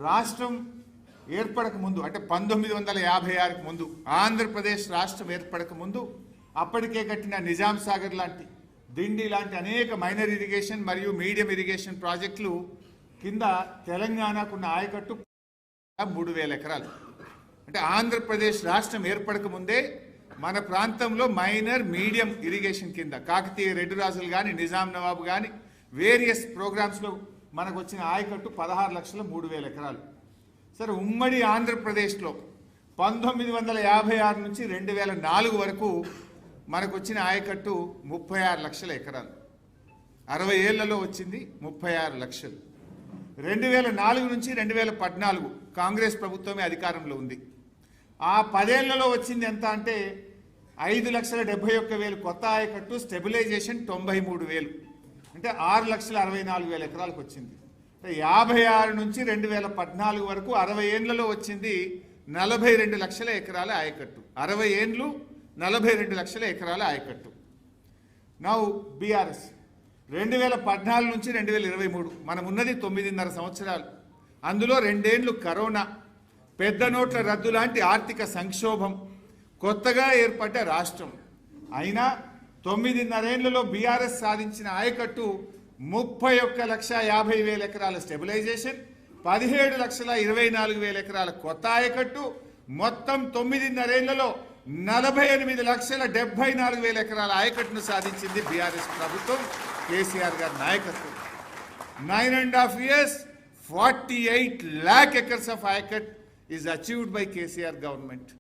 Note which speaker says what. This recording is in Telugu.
Speaker 1: రాష్ట్రం ఏర్పడక ముందు అంటే 1956కి ముందు ఆంధ్రప్రదేశ్ రాష్ట్రం ఏర్పడక ముందు అప్పటికే కట్టిన నిజాం సాగర్ లాంటి దిండి లాంటి అనేక మైనర్ ఇరిగేషన్ మరియు మీడియం ఇరిగేషన్ ప్రాజెక్టులు కింద తెలంగాణకున్న ఆయకట్టు 3000 ఎకరాలు. అంటే ఆంధ్రప్రదేశ్ రాష్ట్రం ఏర్పడక ముందే మన ప్రాంతంలో మైనర్ మీడియం ఇరిగేషన్ కింద కాకతీయ రెడ్డి రాజులు కానీ నిజాం నవాబు కానీ వేరియస్ ప్రోగ్రామ్స్లో మనకు వచ్చిన ఆయకట్టు 16,03,000 ఎకరాలు. సరే, ఉమ్మడి ఆంధ్రప్రదేశ్లో 1956 నుంచి 2004 వరకు మనకు వచ్చిన ఆయకట్టు 36 లక్షల ఎకరాలు. 60 ఏళ్లలో వచ్చింది 36 లక్షలు. 2004 నుంచి 2014 కాంగ్రెస్ ప్రభుత్వమే అధికారంలో ఉంది. ఆ 10 ఏళ్లలో వచ్చింది ఎంత అంటే 5,71,000 కొత్త ఆయకట్టు, స్టెబిలైజేషన్ 93,000 అంటే 6,64,000 ఎకరాలకు వచ్చింది. 56 నుంచి 2014 వరకు 60 ఏళ్లలో వచ్చింది 42 లక్షల ఎకరాల ఆయకట్టు. 60 ఏండ్లు 42 లక్షల ఎకరాల ఆయకట్టు. నౌ బీఆర్ఎస్ 2014 నుంచి 2023 మనం ఉన్నది 9.5 సంవత్సరాలు. అందులో 2 ఏండ్లు కరోనా, పెద్ద నోట్ల రద్దు లాంటి ఆర్థిక సంక్షోభం, కొత్తగా ఏర్పడ్డ రాష్ట్రం. అయినా 9.5 ఏళ్లలో బీఆర్ఎస్ సాధించిన ఆయకట్టు 31,50,000 ఎకరాల స్టెబిలైజేషన్, 17,24,000 ఎకరాల కొత్త ఆయకట్టు, మొత్తం 9.5 ఏళ్లలో 48,74,000 ఎకరాల ఆయకట్టును సాధించింది బీఆర్ఎస్ ప్రభుత్వం, కేసీఆర్ గారి నాయకత్వం. 9.5 years, 48 lakh acres of ayakat is achieved by KCR government.